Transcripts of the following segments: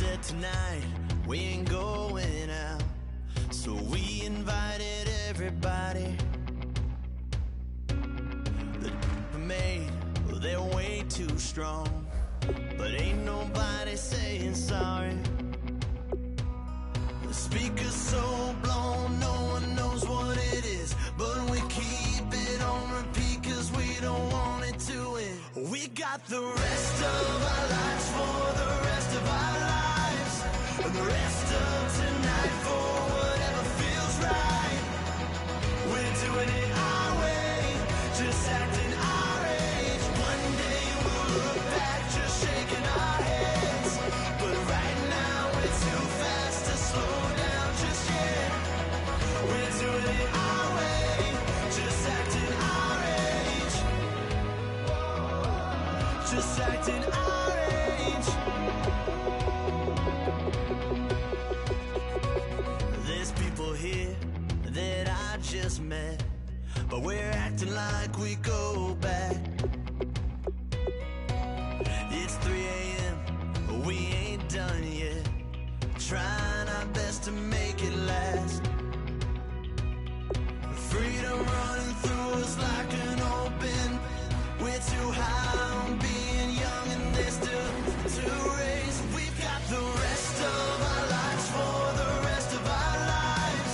said tonight we ain't going out, so we invited everybody. The made, well, they're way too strong, but ain't nobody saying sorry. The speaker's so blown, no one knows what it is, but we keep it on repeat cause we don't want it to end. We got the rest of our lives for the rest of our lives, and the rest of tonight for whatever feels right. We're doing it our way, just acting our age. One day we'll look back just shaking our heads, but right now we're too fast to slow down just yet. We're doing it our way, just acting our age, just acting our age. There's people here that I just met, but we're acting like we go back. It's 3 a.m., we ain't done yet, trying our best to make it last. Freedom running through us like an open. We're too high on being young and there's still to raise. We've got the rest of our lives for the rest of our lives,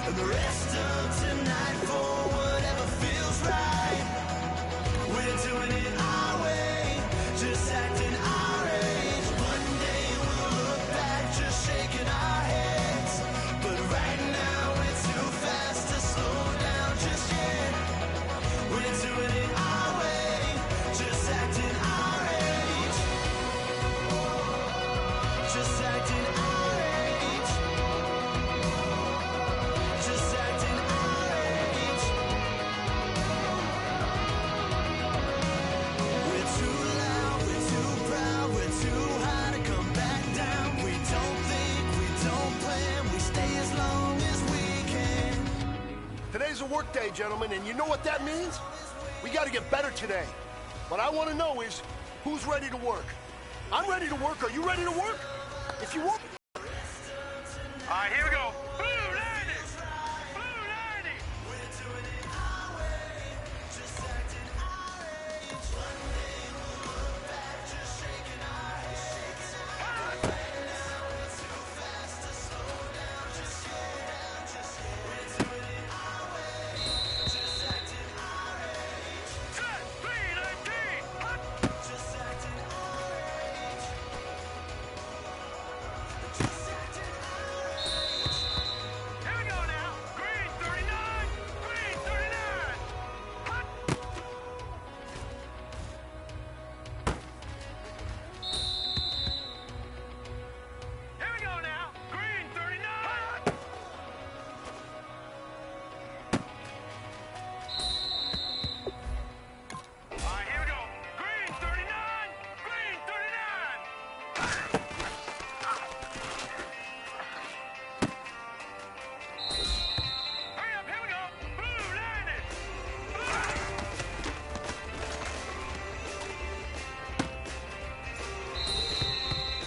and the rest of tonight for whatever feels right. We're doing it our way, just acting our age. One day we'll look back just shaking our heads, but right now we're too fast to slow down just yet. We're doing it our way, just acting our age, just acting our age, just acting our age. We're too loud, we're too proud, we're too high to come back down. We don't think, we don't plan, we stay as long as we can. Today's a work day, gentlemen, and you know what that means? We gotta get better today. What I wanna know is, who's ready to work? I'm ready to work. Are you ready to work? If you want... All right, here we go. Blue 90! Blue 90! We're doing it our way, just acting our age. One day we'll look back, just shaking our heads. Right now we're too fast to slow down, just yet. We're doing it our way, just acting our age, Set! 319! Hot! just acting our age, just acting our age. Here we go now. Green 39! Green 39! Hot! Here we go now. Green 39! Hot! All right, here we go. Green 39! Green 39! Hurry up, here we go. Blue 90!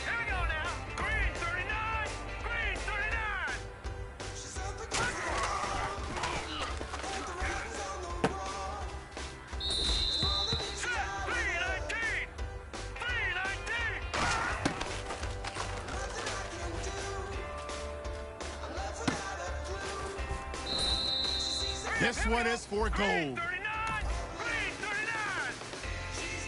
Here we go now. Green 39! Green 39! Set! 319! 319! This one is for Green gold. 39! Green 39! She's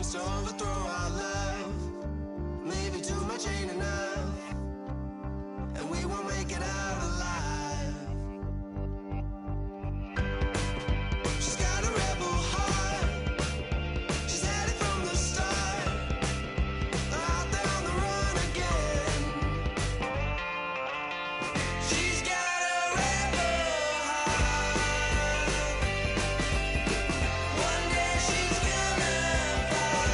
wants to overthrow our love. Maybe too much ain't enough, and we won't make it out alive. She's got a rebel heart. She's had it from the start. Out there on the run again. She's got a rebel heart. One day she's gonna fall.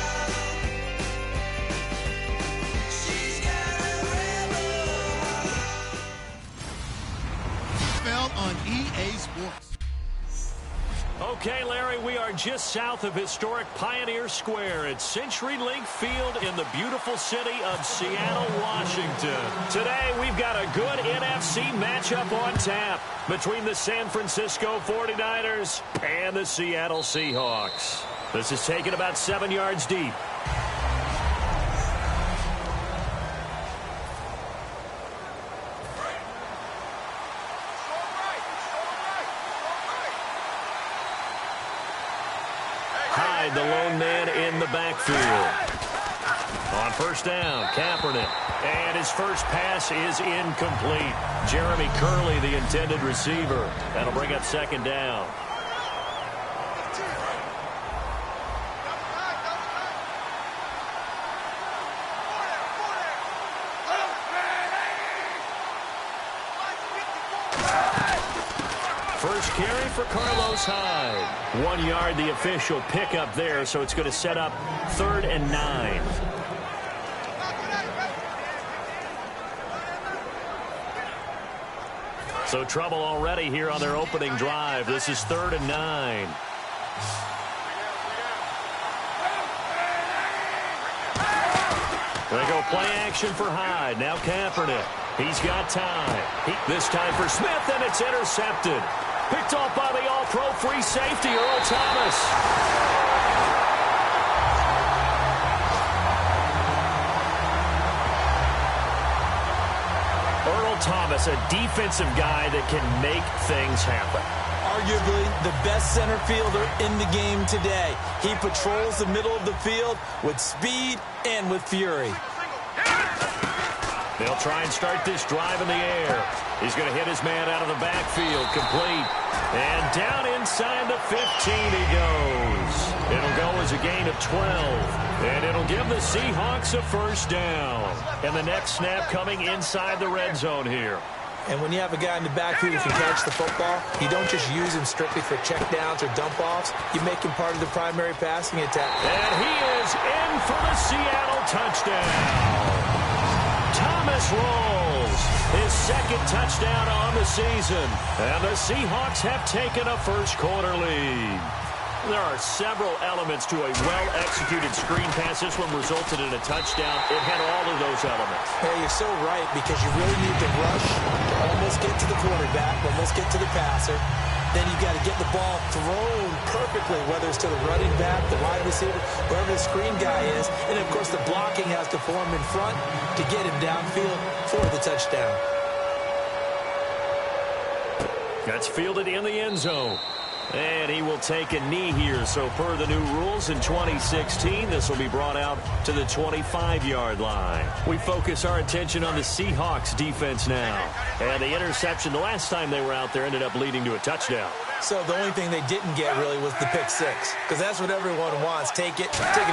She's got a rebel heart. Felt on EA Sports. Okay, Larry, we are just south of historic Pioneer Square at CenturyLink Field in the beautiful city of Seattle, Washington. Today, we've got a good NFC matchup on tap between the San Francisco 49ers and the Seattle Seahawks. This is taken about 7 yards deep. Hyde, the lone man in the backfield. On first down, Kaepernick. And his first pass is incomplete. Jeremy Curley, the intended receiver. That'll bring up second down. First carry for Carlos Hyde. 1 yard, the official pickup there, so it's going to set up 3rd and 9. So trouble already here on their opening drive. This is 3rd and 9. They go play action for Hyde. Now Kaepernick. He's got time. This time for Smith, and it's intercepted. Picked off by the all-pro free safety, Earl Thomas. Earl Thomas, a defensive guy that can make things happen. Arguably the best center fielder in the game today. He patrols the middle of the field with speed and with fury. They'll try and start this drive in the air. He's going to hit his man out of the backfield, complete. And down inside the 15 he goes. It'll go as a gain of 12. And it'll give the Seahawks a first down. And the next snap coming inside the red zone here. And when you have a guy in the backfield who can catch the football, you don't just use him strictly for checkdowns or dump-offs. You make him part of the primary passing attack. And he is in for the Seattle touchdown. Thomas rolls his second touchdown on the season. And the Seahawks have taken a first-quarter lead. There are several elements to a well-executed screen pass. This one resulted in a touchdown. It had all of those elements. Yeah, you're so right, because you really need to rush to almost get to the quarterback, almost get to the passer. Then you've got to get the ball thrown perfectly, whether it's to the running back, the wide receiver, wherever the screen guy is. And, of course, the blocking has to form in front to get him downfield for the touchdown. That's fielded in the end zone. And he will take a knee here. So per the new rules in 2016, this will be brought out to the 25-yard line. We focus our attention on the Seahawks defense now. And the interception the last time they were out there ended up leading to a touchdown. So the only thing they didn't get really was the pick six, because that's what everyone wants. Take it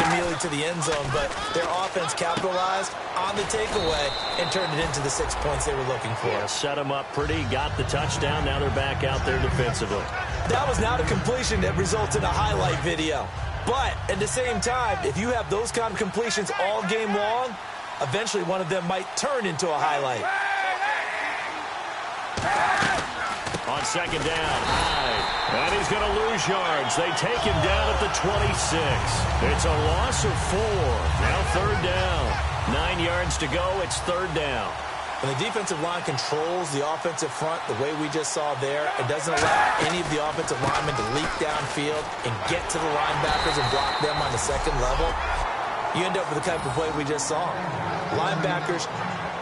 immediately to the end zone. But their offense capitalized on the takeaway and turned it into the 6 points they were looking for. Yeah, set them up pretty, got the touchdown. Now they're back out there defensively. That was not a completion that results in a highlight video. But at the same time, if you have those kind of completions all game long, eventually one of them might turn into a highlight. On second down, Hyde. And he's going to lose yards. They take him down at the 26. It's a loss of 4. Now third down. 9 yards to go. It's third down. When the defensive line controls the offensive front the way we just saw there, it doesn't allow any of the offensive linemen to leap downfield and get to the linebackers and block them on the second level. You end up with the type of play we just saw. Linebackers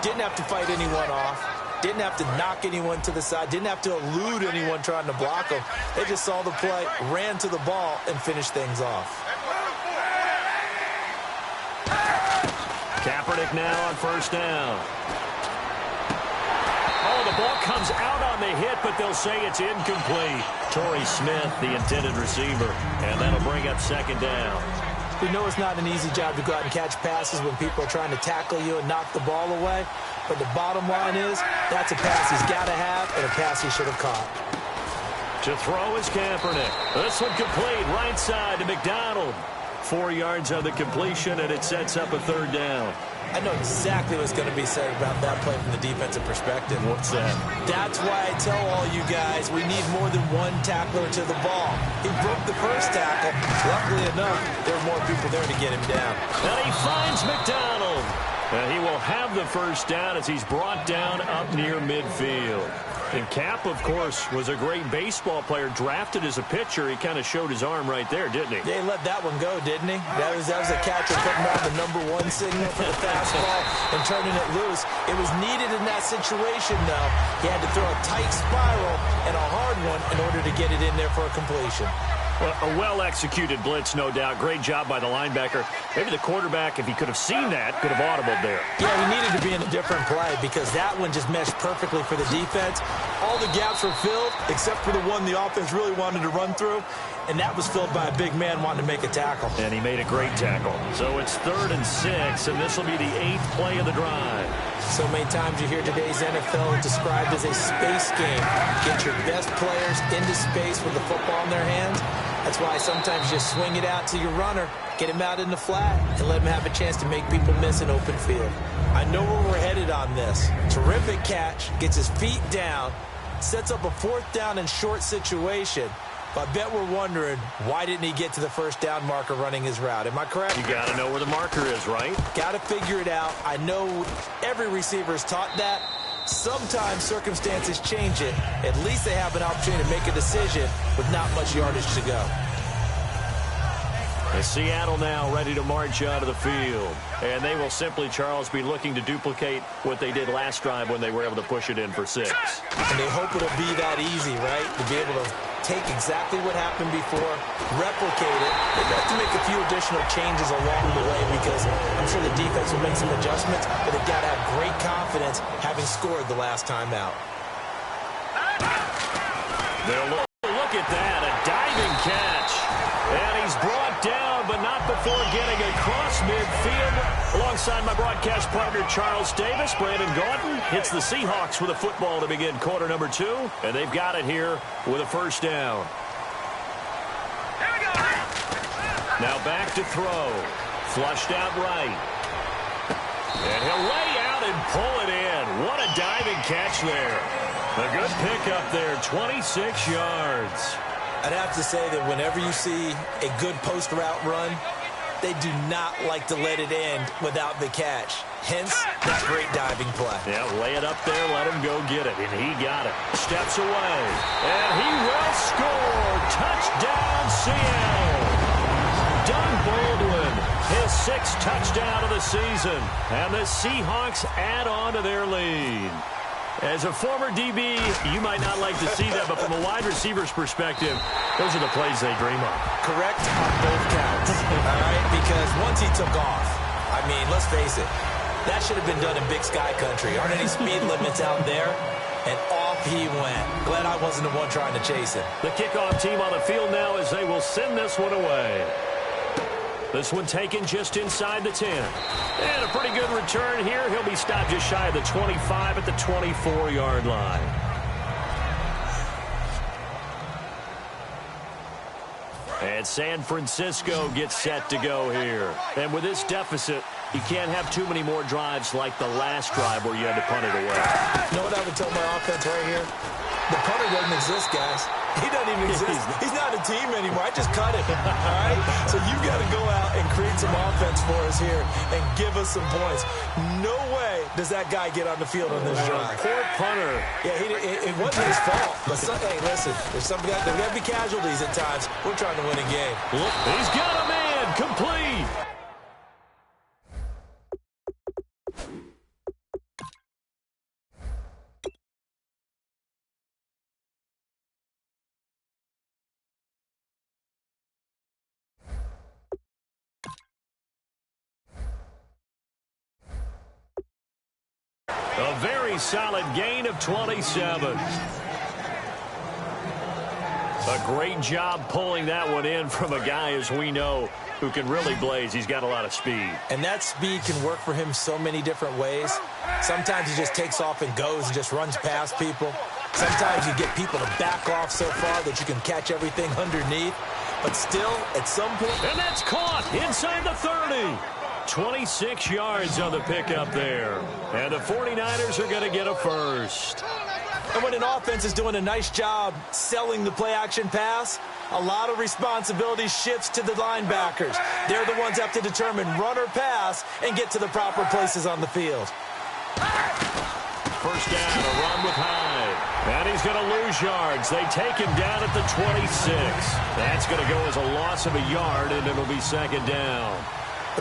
didn't have to fight anyone off, didn't have to knock anyone to the side, didn't have to elude anyone trying to block them. They just saw the play, ran to the ball, and finished things off. Kaepernick now on first down. Oh, the ball comes out on the hit, but they'll say it's incomplete. Torrey Smith, the intended receiver, and that'll bring up second down. We know it's not an easy job to go out and catch passes when people are trying to tackle you and knock the ball away, but the bottom line is that's a pass he's got to have and a pass he should have caught. To throw is Kaepernick. This one complete, right side to McDonald. 4 yards on the completion, and it sets up a third down. I know exactly what's going to be said about that play from the defensive perspective. What's that? That's why I tell all you guys we need more than one tackler to the ball. He broke the first tackle. Luckily enough, there were more people there to get him down. And he finds McDonald. And he will have the first down as he's brought down up near midfield. And Cap, of course, was a great baseball player, drafted as a pitcher. He kind of showed his arm right there, didn't he? Yeah, he let that one go, didn't he? That was a catcher putting out the #1 signal for the fastball and turning it loose. It was needed in that situation, though. He had to throw a tight spiral and a hard one in order to get it in there for a completion. Well, a well-executed blitz, no doubt. Great job by the linebacker. Maybe the quarterback, if he could have seen that, could have audibled there. Yeah, he needed to be in a different play because that one just meshed perfectly for the defense. All the gaps were filled except for the one the offense really wanted to run through, and that was filled by a big man wanting to make a tackle. And he made a great tackle. So it's 3rd and 6, and this will be the 8th play of the drive. So many times you hear today's NFL described as a space game. Get your best players into space with the football in their hands. That's why sometimes you swing it out to your runner, get him out in the flat, and let him have a chance to make people miss an open field. I know where we're headed on this. Terrific catch, gets his feet down, sets up a 4th down and short situation. But I bet we're wondering, why didn't he get to the first down marker running his route? Am I correct? You got to know where the marker is, right? Got to figure it out. I know every receiver is taught that. Sometimes circumstances change it. At least they have an opportunity to make a decision with not much yardage to go. And Seattle now ready to march out of the field. And they will simply, Charles, be looking to duplicate what they did last drive when they were able to push it in for 6. And they hope it'll be that easy, right? To be able to take exactly what happened before, replicate it. They have to make a few additional changes along the way because I'm sure the defense will make some adjustments, but they've got to have great confidence having scored the last time out. They'll look at that, a diving catch. And he's brought down, but not before getting across midfield. Alongside my broadcast partner, Charles Davis, Brandon Gaudin hits the Seahawks with a football to begin quarter number 2. And they've got it here with a first down. Now back to throw. Flushed out right. And he'll lay out and pull it in. What a diving catch there. A good pickup there, 26 yards. I'd have to say that whenever you see a good post route run, they do not like to let it end without the catch. Hence, that great diving play. Yeah, lay it up there, let him go get it, and he got it. Steps away, and he will score. Touchdown, Seattle. Doug Baldwin, his 6th touchdown of the season, and the Seahawks add on to their lead. As a former DB, you might not like to see that, but from a wide receiver's perspective, those are the plays they dream of. Correct on both counts, all right? Because once he took off, I mean, let's face it, that should have been done in Big Sky Country. Aren't any speed limits out there? And off he went. Glad I wasn't the one trying to chase him. The kickoff team on the field now as they will send this one away. This one taken just inside the 10. And a pretty good return here. He'll be stopped just shy of the 25 at the 24-yard line. And San Francisco gets set to go here. And with this deficit, you can't have too many more drives like the last drive where you had to punt it away. You know what I would tell my offense right here? The punter doesn't exist, guys. He doesn't even exist. He's not a team anymore. I just cut him, all right? So you've got to go out and create some offense for us here and give us some points. No way does that guy get on the field on this drive. Poor punter. Yeah, it wasn't his fault. But hey, listen, there's got to be casualties at times. We're trying to win a game. Look, he's got a man. Complete. A very solid gain of 27. A great job pulling that one in from a guy, as we know, who can really blaze. He's got a lot of speed. And that speed can work for him so many different ways. Sometimes he just takes off and goes and just runs past people. Sometimes you get people to back off so far that you can catch everything underneath. But still, at some point... And that's caught inside the 30. 26 yards on the pickup there. And the 49ers are going to get a first. And when an offense is doing a nice job selling the play-action pass, a lot of responsibility shifts to the linebackers. They're the ones that have to determine run or pass and get to the proper places on the field. First down, a run with Hyde. And he's going to lose yards. They take him down at the 26. That's going to go as a loss of a yard, and it'll be second down.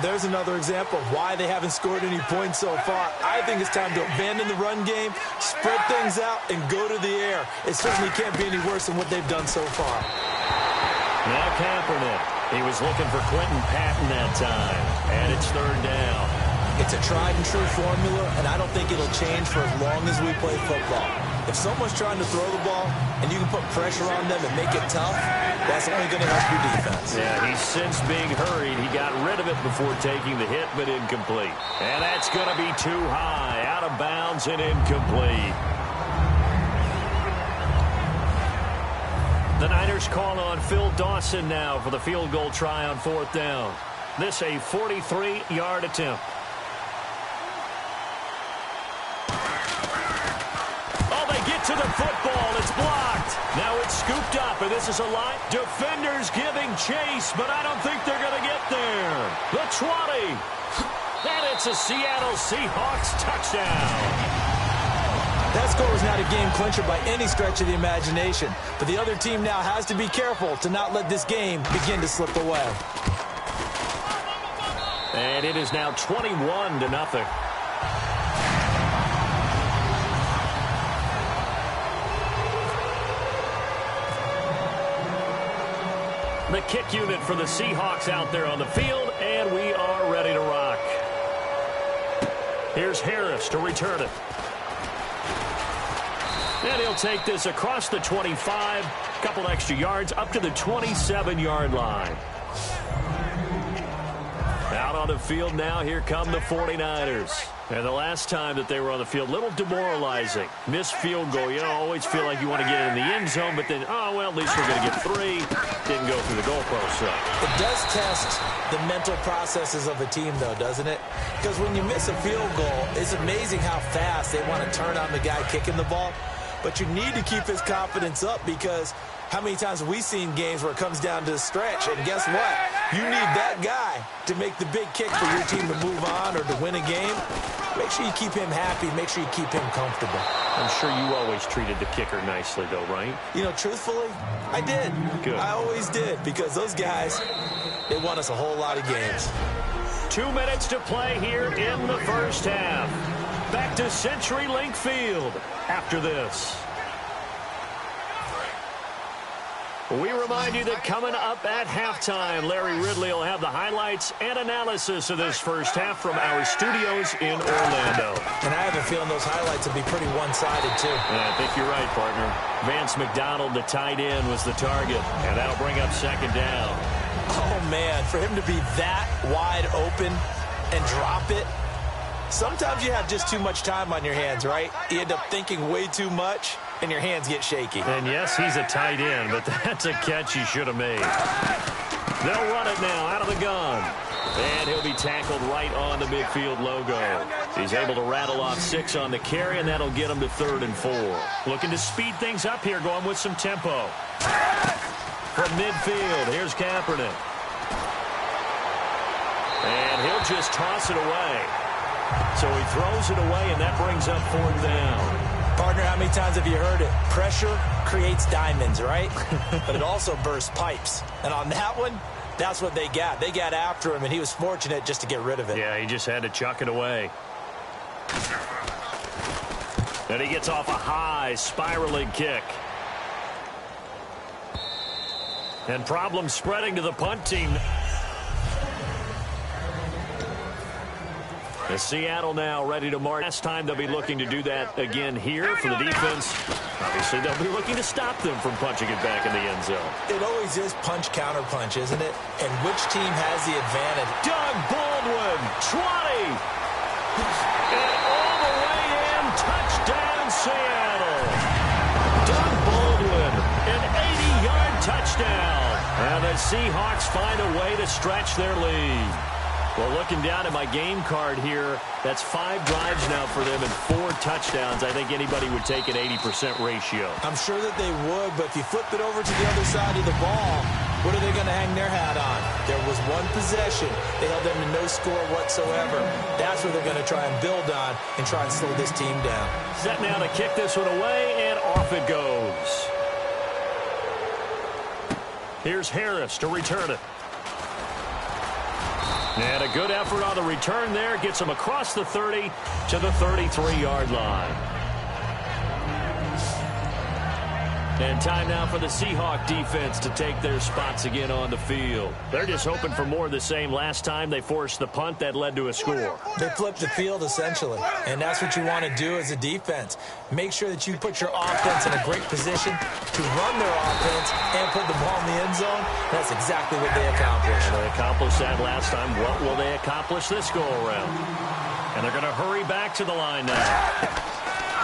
There's another example of why they haven't scored any points so far. I think it's time to abandon the run game, spread things out, and go to the air. It certainly can't be any worse than what they've done so far. Now Kaepernick. He was looking for Quentin Patton that time. And it's third down. It's a tried-and-true formula, and I don't think it'll change for as long as we play football. If someone's trying to throw the ball and you can put pressure on them and make it tough, that's only going to help your defense. Yeah, he's since being hurried. He got rid of it before taking the hit, but incomplete. And that's going to be too high, out of bounds and incomplete. The Niners call on Phil Dawson now for the field goal try on fourth down. This a 43-yard attempt. To the football, it's blocked. Now it's scooped up, and this is a line. Defenders giving chase, but I don't think they're going to get there. The 20. And it's a Seattle Seahawks touchdown. That score was not a game clincher by any stretch of the imagination, but the other team now has to be careful to not let this game begin to slip away. And it is now 21-0. The kick unit for the Seahawks out there on the field, and we are ready to rock. Here's Harris to return it. And he'll take this across the 25, a couple extra yards, up to the 27-yard line. Out on the field now, here come the 49ers. And the last time that they were on the field, a little demoralizing. Missed field goal. You know, always feel like you want to get in the end zone, but then, oh, well, at least we're going to get 3. Didn't go through the goalpost. So. It does test the mental processes of a team, though, doesn't it? Because when you miss a field goal, it's amazing how fast they want to turn on the guy kicking the ball. But you need to keep his confidence up, because how many times have we seen games where it comes down to the stretch? And guess what? You need that guy to make the big kick for your team to move on or to win a game. Make sure you keep him happy. Make sure you keep him comfortable. I'm sure you always treated the kicker nicely, though, right? You know, truthfully, I did. Good. I always did, because those guys, they won us a whole lot of games. 2 minutes to play here in the first half. Back to CenturyLink Field after this. We remind you that coming up at halftime, Larry Ridley will have the highlights and analysis of this first half from our studios in Orlando. And I have a feeling those highlights will be pretty one-sided, too. Yeah, I think you're right, partner. Vance McDonald, the tight end, was the target, and that'll bring up second down. Oh, man, for him to be that wide open and drop it, sometimes you have just too much time on your hands, right? You end up thinking way too much, and your hands get shaky. And yes, he's a tight end, but that's a catch he should have made. They'll run it now out of the gun. And he'll be tackled right on the midfield logo. He's able to rattle off 6 on the carry, and that'll get him to 3rd and 4. Looking to speed things up here, going with some tempo. From midfield, here's Kaepernick. And he'll just toss it away. So he throws it away, and that brings up 4th down. Partner, how many times have you heard it? Pressure creates diamonds, right? But it also bursts pipes. And on that one, that's what they got. They got after him, and he was fortunate just to get rid of it. Yeah, he just had to chuck it away. And he gets off a high spiraling kick. And problems spreading to the punt team. And Seattle now ready to march. Last time they'll be looking to do that again here for the defense. Obviously, they'll be looking to stop them from punching it back in the end zone. It always is punch-counter-punch, isn't it? And which team has the advantage? Doug Baldwin, 20. And all the way in, touchdown Seattle. Doug Baldwin, an 80-yard touchdown. And the Seahawks find a way to stretch their lead. Well, looking down at my game card here, that's 5 drives now for them and 4 touchdowns. I think anybody would take an 80% ratio. I'm sure that they would, but if you flip it over to the other side of the ball, what are they going to hang their hat on? There was one possession. They held them to no score whatsoever. That's what they're going to try and build on and try and slow this team down. Set now to kick this one away, and off it goes. Here's Harris to return it. And a good effort on the return there. Gets him across the 30 to the 33-yard line. And time now for the Seahawk defense to take their spots again on the field. They're just hoping for more of the same. Last time they forced the punt that led to a score. They flipped the field, essentially. And that's what you want to do as a defense. Make sure that you put your offense in a great position to run their offense and put the ball in the end zone. That's exactly what they accomplished. They accomplished that last time. What will they accomplish this go-around? And they're going to hurry back to the line now.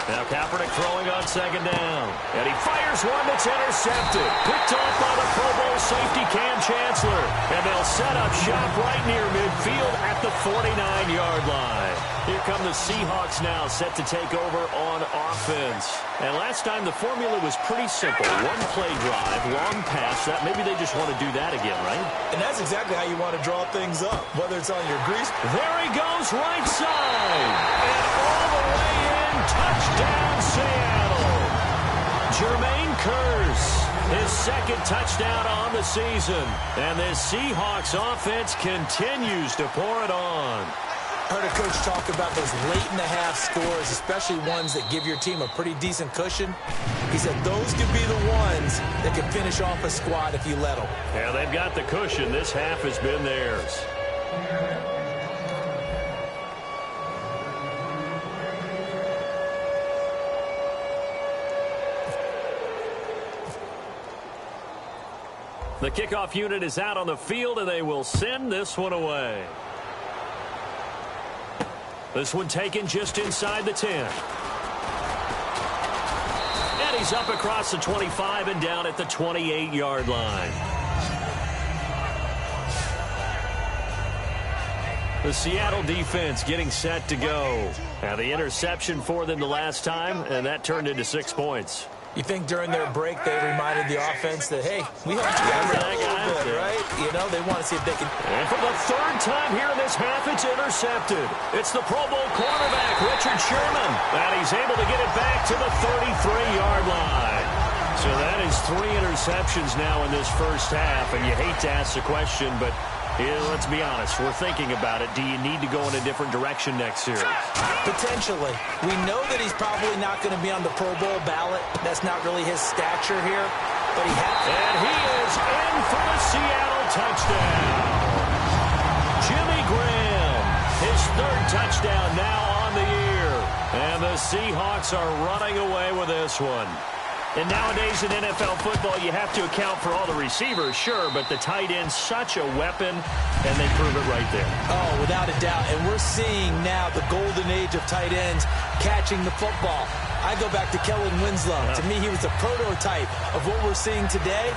Now Kaepernick throwing on second down. And he fires one that's intercepted. Picked off by the Pro Bowl safety Cam Chancellor. And they'll set up shop right near midfield at the 49-yard line. Here come the Seahawks now, set to take over on offense. And last time the formula was pretty simple. One play drive, long pass. That maybe they just want to do that again, right? And that's exactly how you want to draw things up, whether it's on your grease. There he goes, right side. And all the way in, touchdown Seattle. Jermaine Kearse, his second touchdown on the season. And this Seahawks offense continues to pour it on. I heard a coach talk about those late-in-the-half scores, especially ones that give your team a pretty decent cushion. He said those could be the ones that could finish off a squad if you let them. Yeah, they've got the cushion. This half has been theirs. The kickoff unit is out on the field, and they will send this one away. This one taken just inside the 10. And he's up across the 25 and down at the 28-yard line. The Seattle defense getting set to go. Now the interception for them the last time, and that turned into 6 points. You think during their break they reminded the offense that, hey, we helped you guys out a little bit, right? You know, they want to see if they can. And for the third time here in this half, it's intercepted. It's the Pro Bowl cornerback, Richard Sherman. And he's able to get it back to the 33-yard line. So that is 3 interceptions now in this first half. And you hate to ask the question, but let's be honest. We're thinking about it. Do you need to go in a different direction next series? Potentially. We know that he's probably not going to be on the Pro Bowl ballot. That's not really his stature here. But he has. And he is in for the Seattle touchdown. Jimmy Graham, his 3rd touchdown now on the year. And the Seahawks are running away with this one. And nowadays in NFL football, you have to account for all the receivers, sure, but the tight end's such a weapon, and they prove it right there. Oh, without a doubt. And we're seeing now the golden age of tight ends catching the football. I go back to Kellen Winslow. To me, he was a prototype of what we're seeing today.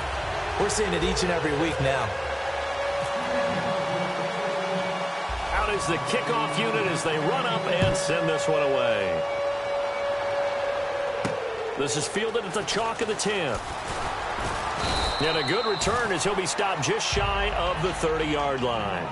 We're seeing it each and every week now. Out is the kickoff unit as they run up and send this one away. This is fielded at the chalk of the 10. And a good return as he'll be stopped just shy of the 30-yard line.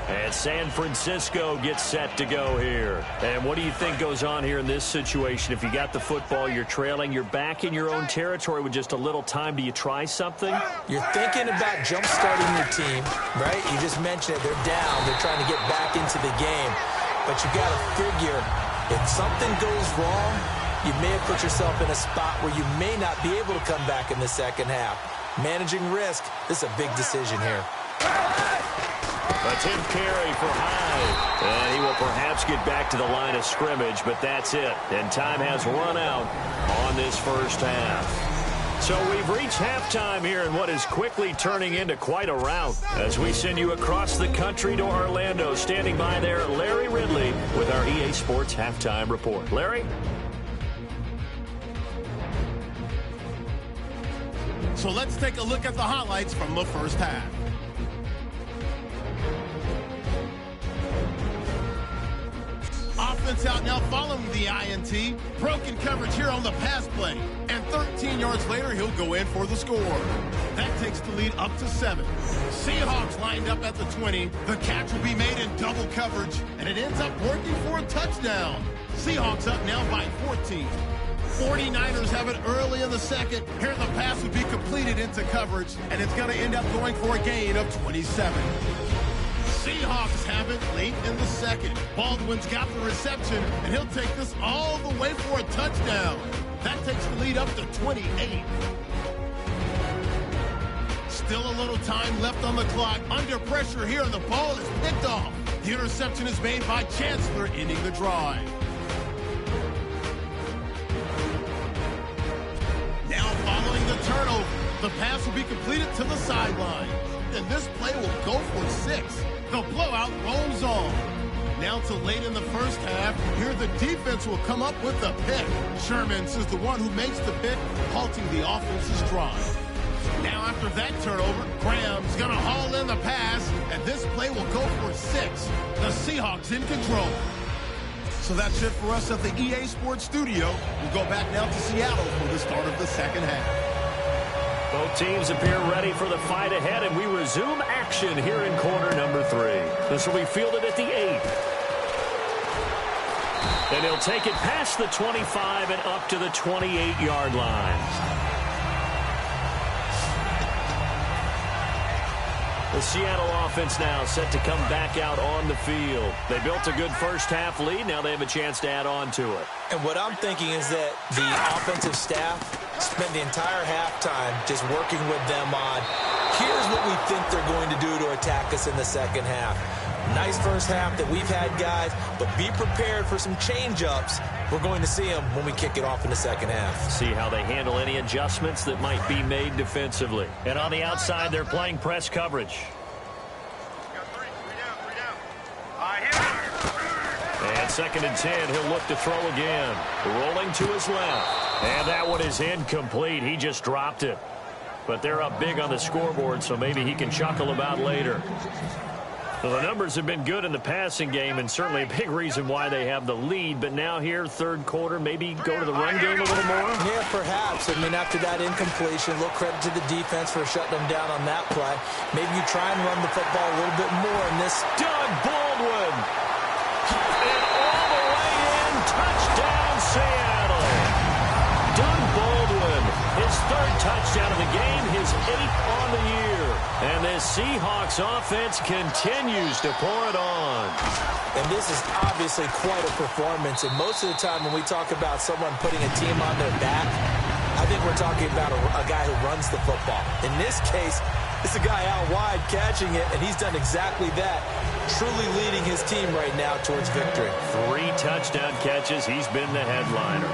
And San Francisco gets set to go here. And what do you think goes on here in this situation? If you got the football, you're trailing, you're back in your own territory with just a little time. Do you try something? You're thinking about jump-starting your team, right? You just mentioned it. They're down. They're trying to get back into the game. But you got to figure, if something goes wrong, you may have put yourself in a spot where you may not be able to come back in the second half. Managing risk, this is a big decision here. A 10th carry for Hyde. And he will perhaps get back to the line of scrimmage, but that's it. And time has run out on this first half. So we've reached halftime here in what is quickly turning into quite a rout as we send you across the country to Orlando. Standing by there, Larry Ridley with our EA Sports Halftime Report. Larry? So let's take a look at the highlights from the first half. Offense out now following the INT. Broken coverage here on the pass play. And 13 yards later, he'll go in for the score. That takes the lead up to 7. Seahawks lined up at the 20. The catch will be made in double coverage, and it ends up working for a touchdown. Seahawks up now by 14. 49ers have it early in the second. Here the pass would be completed into coverage, and it's going to end up going for a gain of 27. Seahawks have it late in the second. Baldwin's got the reception, and he'll take this all the way for a touchdown. That takes the lead up to 28. Still a little time left on the clock. Under pressure here, and the ball is picked off. The interception is made by Chancellor, ending the drive. Now following the turnover, the pass will be completed to the sideline. And this play will go for 6. The blowout rolls on. Now to late in the first half, here the defense will come up with a pick. Sherman is the one who makes the pick, halting the offense's drive. Now after that turnover, Graham's going to haul in the pass, and this play will go for 6. The Seahawks in control. So that's it for us at the EA Sports Studio. We'll go back now to Seattle for the start of the second half. Both teams appear ready for the fight ahead, and we resume action here in quarter number 3. This will be fielded at the 8. And he'll take it past the 25 and up to the 28-yard line. The Seattle offense now set to come back out on the field. They built a good first half lead. Now they have a chance to add on to it. And what I'm thinking is that the offensive staff spent the entire halftime just working with them on, here's what we think they're going to do to attack us in the second half. Nice first half that we've had, guys, but be prepared for some change-ups. We're going to see them when we kick it off in the second half. See how they handle any adjustments that might be made defensively. And on the outside, they're playing press coverage. And 2nd and 10, he'll look to throw again. Rolling to his left. And that one is incomplete. He just dropped it. But they're up big on the scoreboard, so maybe he can chuckle about later. Well, the numbers have been good in the passing game, and certainly a big reason why they have the lead. But now here, third quarter, maybe go to the run game a little more? Yeah, perhaps. I mean, after that incompletion, a little credit to the defense for shutting them down on that play. Maybe you try and run the football a little bit more in this. Doug Baldwin. And all the way in, touchdown, Seattle. Doug Baldwin, his 3rd touchdown of the game, his 8th on the year. And this Seahawks offense continues to pour it on. And this is obviously quite a performance. And most of the time when we talk about someone putting a team on their back, I think we're talking about a guy who runs the football. In this case, it's a guy out wide catching it, and he's done exactly that, truly leading his team right now towards victory. 3 touchdown catches. He's been the headliner.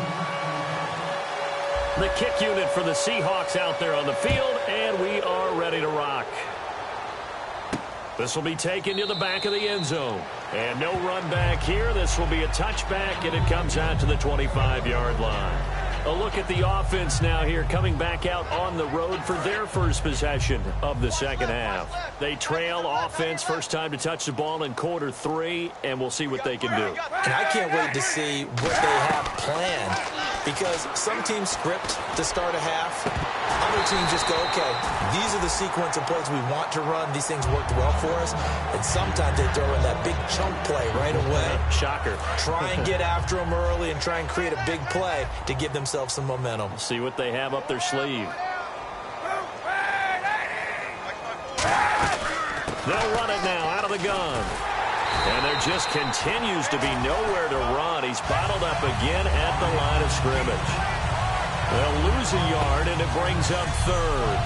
The kick unit for the Seahawks out there on the field, and we are ready to rock. This will be taken to the back of the end zone. And no run back here. This will be a touchback, and it comes out to the 25-yard line. A look at the offense now here, coming back out on the road for their first possession of the second half. They trail offense, first time to touch the ball in quarter 3, and we'll see what they can do. And I can't wait to see what they have planned, because some teams script to start a half. Other teams just go, okay, these are the sequence of plays we want to run. These things worked well for us. And sometimes they throw in that big chunk play right away. Shocker. Try and get after them early and try and create a big play to give themselves some momentum. See what they have up their sleeve. They'll run it now out of the gun. And there just continues to be nowhere to run. He's bottled up again at the line of scrimmage. They'll lose a yard, and it brings up 3rd.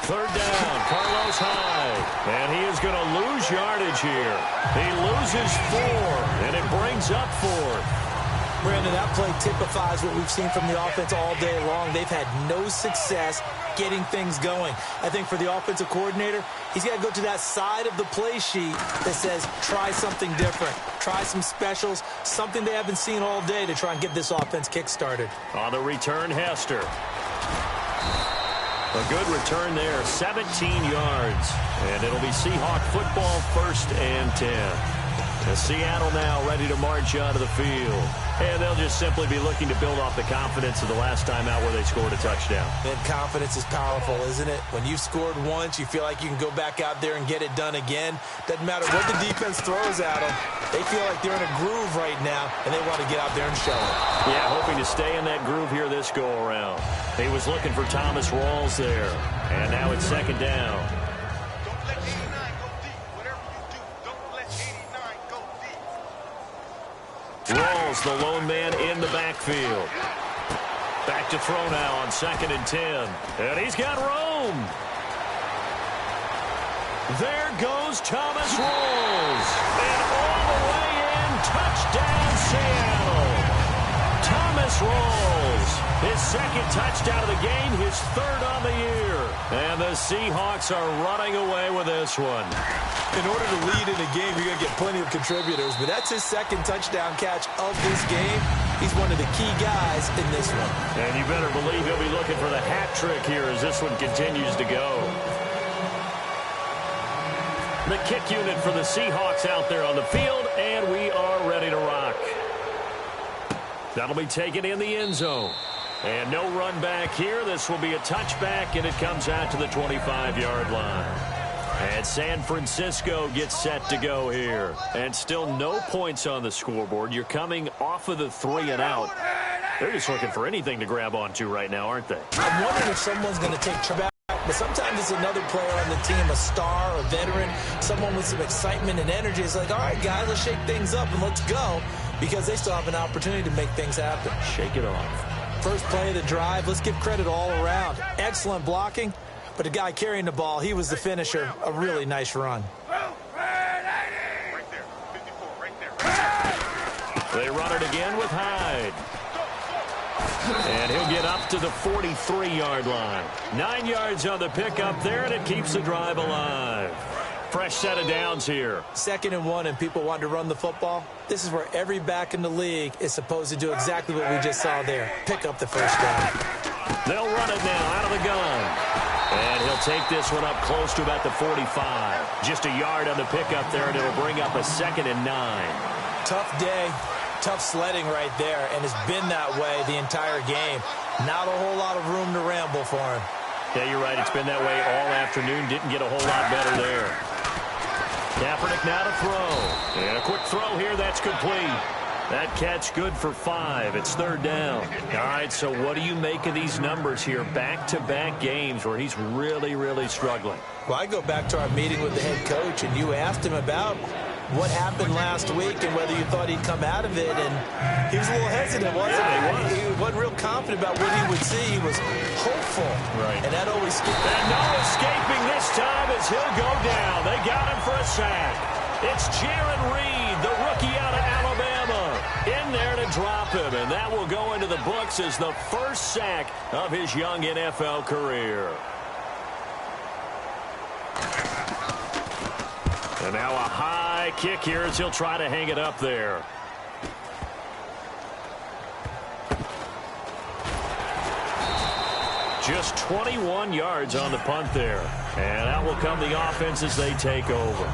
Third down, Carlos Hyde. And he is going to lose yardage here. He loses 4, and it brings up 4. Brandon, that play typifies what we've seen from the offense all day long. They've had no success getting things going. I think for the offensive coordinator, he's got to go to that side of the play sheet that says, try something different. Try some specials, something they haven't seen all day to try and get this offense kick-started. On the return, Hester. A good return there, 17 yards. And it'll be Seahawk football, 1st and 10. And Seattle now ready to march onto the field. And they'll just simply be looking to build off the confidence of the last time out where they scored a touchdown. And confidence is powerful, isn't it? When you've scored once, you feel like you can go back out there and get it done again. Doesn't matter what the defense throws at them. They feel like they're in a groove right now, and they want to get out there and show it. Yeah, hoping to stay in that groove here this go-around. He was looking for Thomas Rawls there. And now it's 2nd down. Don't let 89 go deep. Whatever you do, don't let 89 go deep. Rawls, the lone man in the backfield. Back to throw now on 2nd and 10. And he's got room. There goes Thomas Rawls. And all the way in, touchdown Seattle. Thomas Rawls, his 2nd touchdown of the game, his 3rd on the year. And the Seahawks are running away with this one. In order to lead in a game, you're going to get plenty of contributors, but that's his 2nd touchdown catch of this game. He's one of the key guys in this one. And you better believe he'll be looking for the hat trick here as this one continues to go. The kick unit for the Seahawks out there on the field, and we are ready to rock. That'll be taken in the end zone. And no run back here. This will be a touchback, and it comes out to the 25-yard line. And San Francisco gets set to go here. And still no points on the scoreboard. You're coming off of the 3 and out. They're just looking for anything to grab onto right now, aren't they? I'm wondering if someone's going to take back. But sometimes it's another player on the team, a star, a veteran, someone with some excitement and energy. It's like, all right, guys, let's shake things up and let's go, because they still have an opportunity to make things happen. Shake it off. First play of the drive, let's give credit all around. Excellent blocking, but the guy carrying the ball, he was the finisher. A really nice run. Right there, 54, right there. They run it again with Hyde. And he'll get up to the 43-yard line. 9 yards on the pickup there, and it keeps the drive alive. Fresh set of downs here. 2nd and 1, and people want to run the football. This is where every back in the league is supposed to do exactly what we just saw there. Pick up the first down. They'll run it now out of the gun. And he'll take this one up close to about the 45. Just a yard on the pickup there, and it'll bring up a 2nd and 9. Tough day. Tough sledding right there, and it's been that way the entire game. Not a whole lot of room to ramble for him. Yeah, you're right. It's been that way all afternoon. Didn't get a whole lot better there. Kaepernick now to throw. And a quick throw here. That's complete. That catch good for 5. It's 3rd down. All right, so what do you make of these numbers here? Back-to-back games where he's really, really struggling. Well, I go back to our meeting with the head coach, and you asked him about what happened last week and whether you thought he'd come out of it, and he was a little hesitant, wasn't he? He wasn't real confident about what he would see. He was hopeful. Right. And that always scared. And no escaping this time as he'll go down. They got him for a sack. It's Jaron Reed, the rookie out of Alabama, in there to drop him, and that will go into the books as the first sack of his young NFL career. And now a high kick here as he'll try to hang it up there. Just 21 yards on the punt there. And out will come the offense as they take over.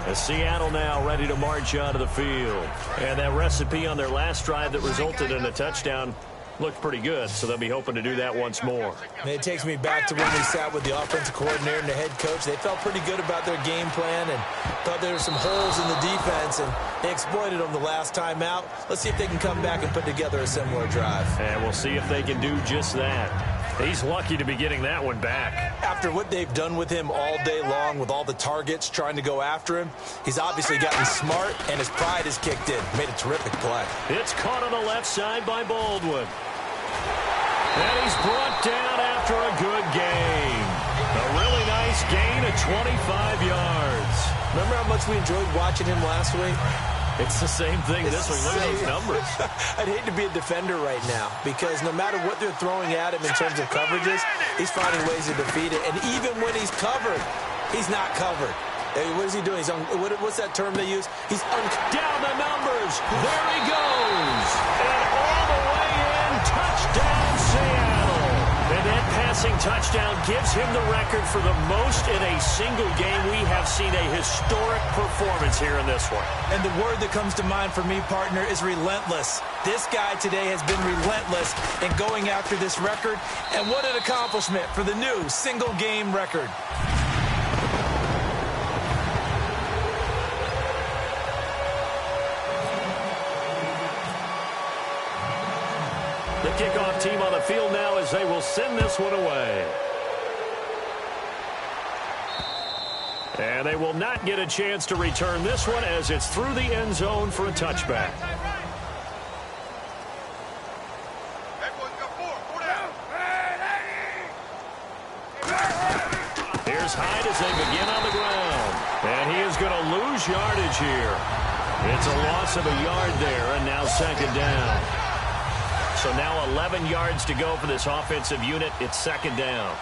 As Seattle now ready to march onto the field. And that recipe on their last drive that resulted in a touchdown looked pretty good, so they'll be hoping to do that once more. And it takes me back to when we sat with the offensive coordinator and the head coach. They felt pretty good about their game plan and thought there were some holes in the defense, and they exploited them the last time out. Let's see if they can come back and put together a similar drive. And we'll see if they can do just that. He's lucky to be getting that one back. After what they've done with him all day long with all the targets trying to go after him, he's obviously gotten smart, and his pride has kicked in. Made a terrific play. It's caught on the left side by Baldwin. And he's brought down after a good game. A 25 yards. Remember how much we enjoyed watching him last week? It's the same thing this week. Look at those numbers. I'd hate to be a defender right now because no matter what they're throwing at him in terms of coverages, he's finding ways to defeat it. And even when he's covered, he's not covered. Hey, what is he doing? What's that term they use? He's down the numbers. There he goes. And all the way in. Touchdown, Seattle. And that passing touchdown gives him the record for the most in a single game. We have seen a historic performance here in this one. And the word that comes to mind for me, partner, is relentless. This guy today has been relentless in going after this record. And what an accomplishment for the new single-game record. The kickoff team on the field now as they will send this one away. And they will not get a chance to return this one as it's through the end zone for a touchback. Here's Hyde as they begin on the ground. And he is going to lose yardage here. It's a loss of a yard there, and now second down. So now 11 yards to go for this offensive unit. It's second down.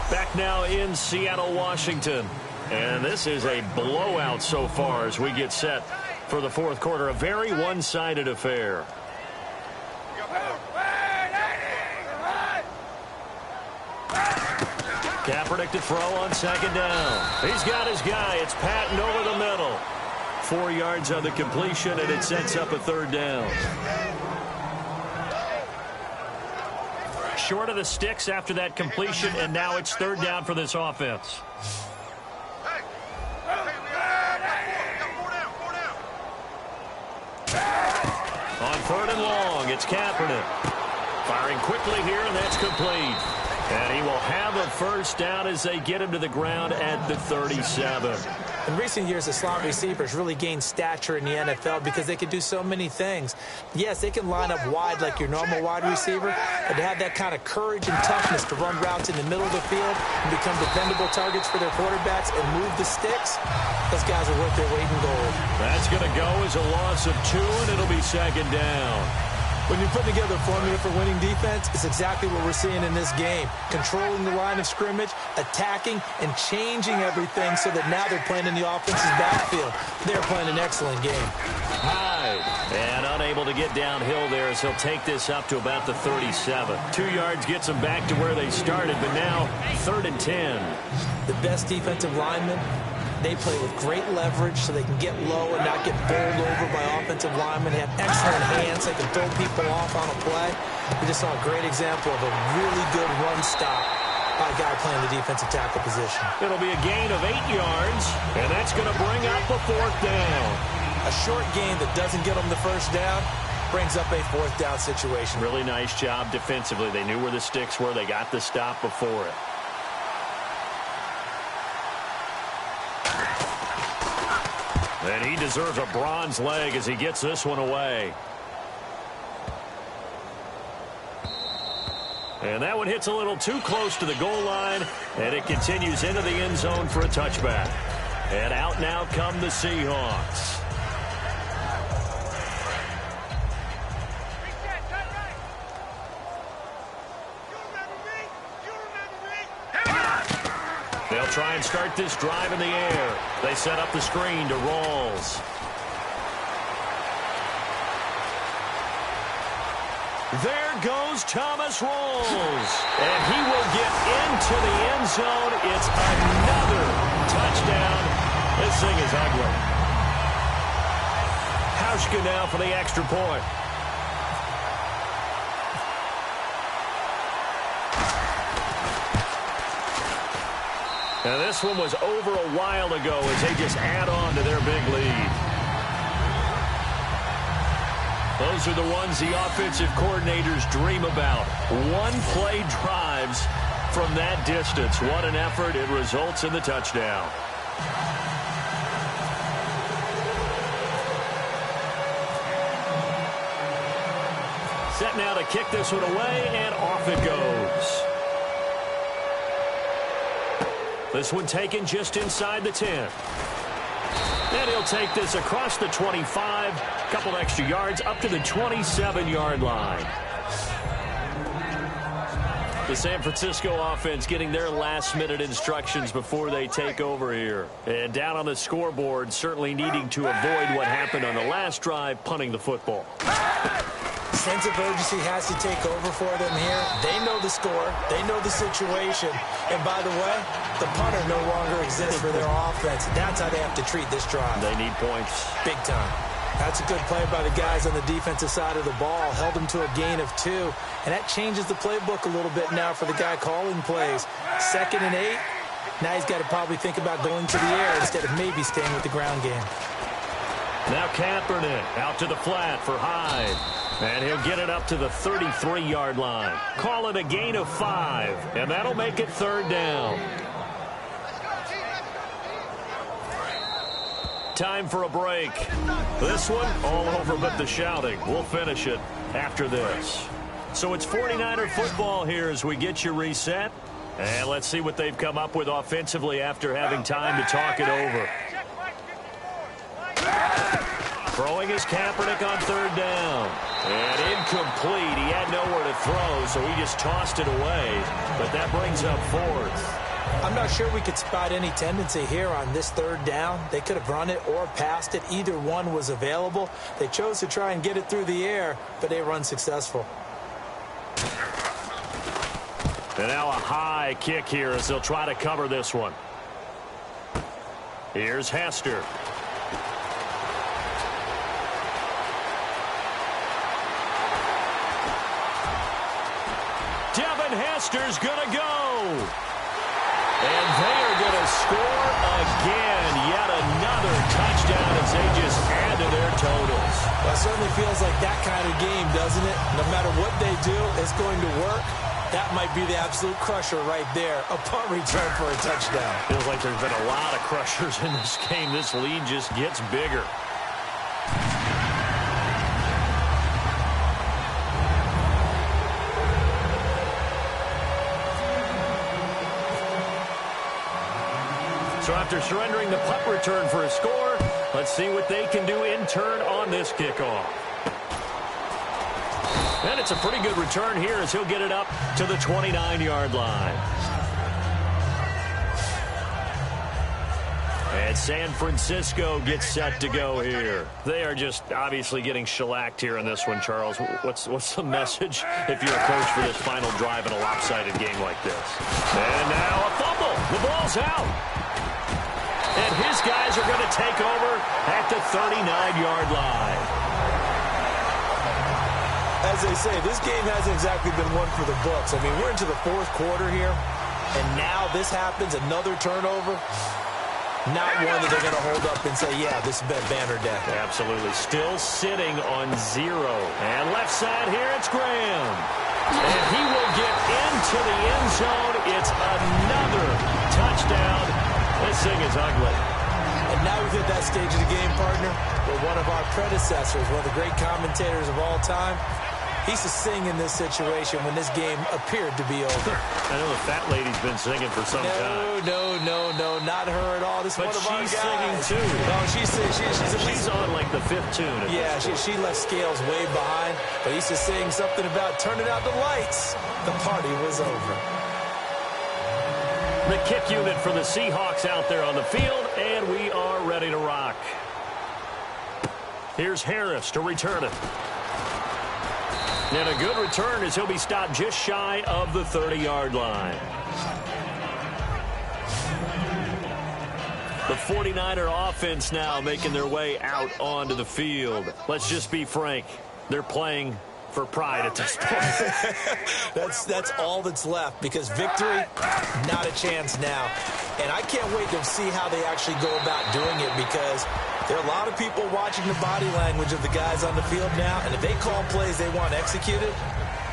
Back now in Seattle, Washington. And this is a blowout so far as we get set for the fourth quarter. A very one-sided affair. Kaepernick to throw on second down. He's got his guy. It's Patton over the middle. 4 yards on the completion, and it sets up a third down. Short of the sticks after that completion, and now it's third down for this offense. On third and long, it's Kaepernick. Firing quickly here, and that's complete. And he will have a first down as they get him to the ground at the 37. In recent years, the slot receivers really gained stature in the NFL because they can do so many things. Yes, they can line up wide like your normal wide receiver, but to have that kind of courage and toughness to run routes in the middle of the field and become dependable targets for their quarterbacks and move the sticks, those guys are worth their weight in gold. That's going to go as a loss of 2, and it'll be second down. When you put together a formula for winning defense, it's exactly what we're seeing in this game. Controlling the line of scrimmage, attacking, and changing everything so that now they're playing in the offense's backfield. They're playing an excellent game. Hyde, and unable to get downhill there as he'll take this up to about the 37. 2 yards gets them back to where they started, but now third and 10. The best defensive linemen, they play with great leverage so they can get low and not get bowled over by offensive linemen. They have excellent hands. They can throw people off on a play. We just saw a great example of a really good run stop by a guy playing the defensive tackle position. It'll be a gain of 8 yards, and that's going to bring up a fourth down. A short gain that doesn't get them the first down brings up a fourth down situation. Really nice job defensively. They knew where the sticks were. They got the stop before it. And he deserves a bronze leg as he gets this one away. And that one hits a little too close to the goal line, and it continues into the end zone for a touchback. And out now come the Seahawks. They'll try and start this drive in the air. They set up the screen to Rawls. There goes Thomas Rawls. And he will get into the end zone. It's another touchdown. This thing is ugly. Hauschka now for the extra point. Now this one was over a while ago as they just add on to their big lead. Those are the ones the offensive coordinators dream about. One-play drives from that distance. What an effort. It results in the touchdown. Set now to kick this one away, and off it goes. This one taken just inside the 10. And he'll take this across the 25, a couple extra yards up to the 27-yard line. The San Francisco offense getting their last-minute instructions before they take over here. And down on the scoreboard, certainly needing to avoid what happened on the last drive, punting the football. Sense of urgency has to take over for them here. They know the score. They know the situation. And by the way, the punter no longer exists for their offense. That's how they have to treat this drive. They need points. Big time. That's a good play by the guys on the defensive side of the ball. Held them to a gain of 2. And that changes the playbook a little bit now for the guy calling plays. 2nd and 8. Now he's got to probably think about going to the air instead of maybe staying with the ground game. Now Kaepernick out to the flat for Hyde. And he'll get it up to the 33-yard line. Call it a gain of 5. And that'll make it 3rd down. Time for a break. This one all over but the shouting. We'll finish it after this. So it's 49er football here as we get you reset. And let's see what they've come up with offensively after having time to talk it over. Throwing his Kaepernick on 3rd down. And incomplete. He had nowhere to throw, so he just tossed it away. But that brings up 4th. I'm not sure we could spot any tendency here on this 3rd down. They could have run it or passed it. Either one was available. They chose to try and get it through the air, but they were unsuccessful. And now a high kick here as they'll try to cover this one. Here's Hester. Devin Hester's going to go. And they are going to score again. Yet another touchdown as they just add to their totals. Well, it certainly feels like that kind of game, doesn't it? No matter what they do, it's going to work. That might be the absolute crusher right there. A punt return for a touchdown. Feels like there's been a lot of crushers in this game. This lead just gets bigger. So after surrendering the punt return for a score, let's see what they can do in turn on this kickoff. And it's a pretty good return here as he'll get it up to the 29-yard line. And San Francisco gets set to go here. They are just obviously getting shellacked here in this one, Charles. What's the message if you're a coach for this final drive in a lopsided game like this? And now a fumble. The ball's out. And his guys are going to take over at the 39-yard line. As they say, this game hasn't exactly been one for the books. I mean, we're into the 4th quarter here, and now this happens, another turnover. Not one that they're going to hold up and say, yeah, this has been banner day. Absolutely. Still sitting on 0. And left side here, it's Graham. And he will get into the end zone. It's another touchdown. This thing is ugly. And now we've hit that stage of the game, partner, where one of our predecessors, one of the great commentators of all time, he used to sing in this situation when this game appeared to be over. I know the fat lady's been singing for some time. No, not her at all. This is one of our guys. But she's singing too. No, she's on like the 5th tune. Yeah, she left Scales way behind, but he used to sing something about turning out the lights. The party was over. The kick unit for the Seahawks out there on the field, and we are ready to rock. Here's Harris to return it. And a good return as he'll be stopped just shy of the 30-yard line. The 49er offense now making their way out onto the field. Let's just be frank. They're playing for pride at this point. That's all that's left, because victory, not a chance now. And I can't wait to see how they actually go about doing it, because there are a lot of people watching the body language of the guys on the field now, and if they call plays they want executed,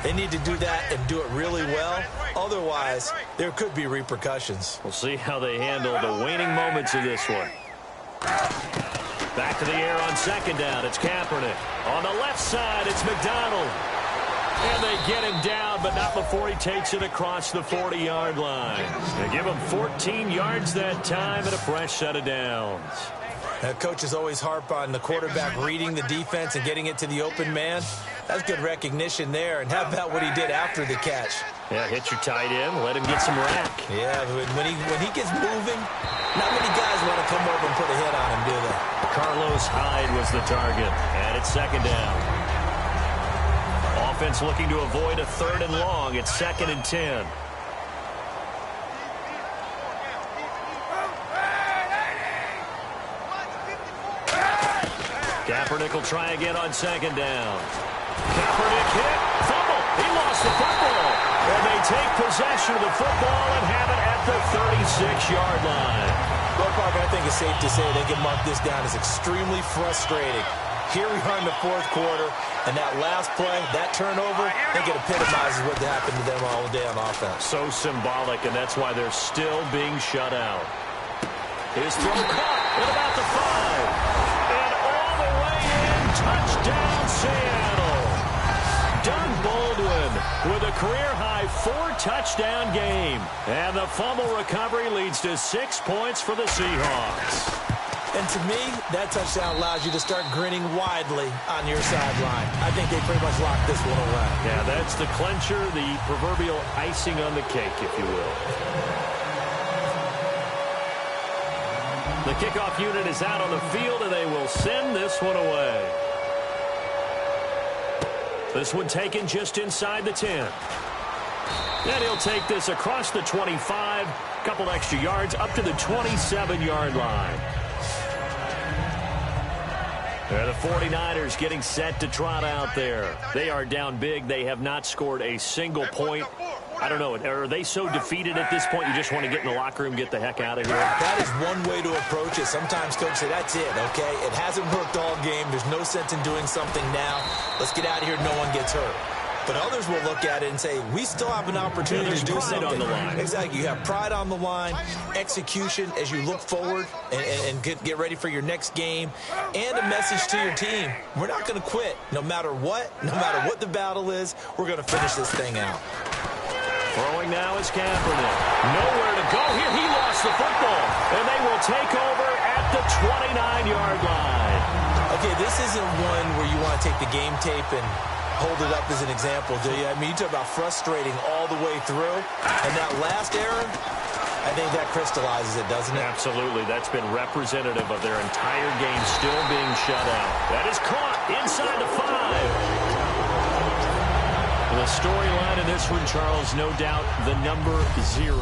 they need to do that and do it really well. Otherwise, there could be repercussions. We'll see how they handle the waning moments of this one. Back to the air on 2nd down. It's Kaepernick. On the left side, it's McDonald. And they get him down, but not before he takes it across the 40-yard line. They give him 14 yards that time and a fresh set of downs. Coaches always harp on the quarterback reading the defense and getting it to the open man. That's good recognition there. And how about what he did after the catch? Yeah, hit your tight end, let him get some rack. Yeah, when he gets moving, not many guys want to come over and put a hit on him, do they? Carlos Hyde was the target, and it's second down. Offense looking to avoid a 3rd and long. It's 2nd and 10. Kaepernick will try again on 2nd down. Kaepernick hit. Fumble. He lost the football. And they take possession of the football and have it at the 36-yard line. Well, Parker, I think it's safe to say they can mark this down as extremely frustrating. Here we are in the 4th quarter, and that last play, that turnover, I think it epitomizes what happened to them all day on offense. So symbolic, and that's why they're still being shut out. His throw caught at about the 5. And all the way in, touchdown Seattle. Doug Baldwin with a career-high 4-touchdown game. And the fumble recovery leads to 6 points for the Seahawks. And to me, that touchdown allows you to start grinning widely on your sideline. I think they pretty much locked this one away. Yeah, that's the clincher, the proverbial icing on the cake, if you will. The kickoff unit is out on the field, and they will send this one away. This one taken just inside the 10. And he'll take this across the 25, a couple extra yards, up to the 27-yard line. The 49ers getting set to trot out there. They are down big. They have not scored a single point. I don't know. Are they so defeated at this point you just want to get in the locker room, get the heck out of here? That is one way to approach it. Sometimes coaches say, that's it, okay? It hasn't worked all game. There's no sense in doing something now. Let's get out of here. No one gets hurt. But others will look at it and say, we still have an opportunity to do something. On the line. Exactly. You have pride on the line, execution as you look forward and get ready for your next game, and a message to your team. We're not going to quit. No matter what the battle is, we're going to finish this thing out. Throwing now is Kaepernick. Nowhere to go here. He lost the football. And they will take over at the 29-yard line. Okay, this isn't one where you want to take the game tape and hold it up as an example, do you? I mean, you talk about frustrating all the way through. And that last error, I think that crystallizes it, doesn't it? Absolutely. That's been representative of their entire game still being shut out. That is caught inside the 5. The storyline in this one, Charles, no doubt the number 0.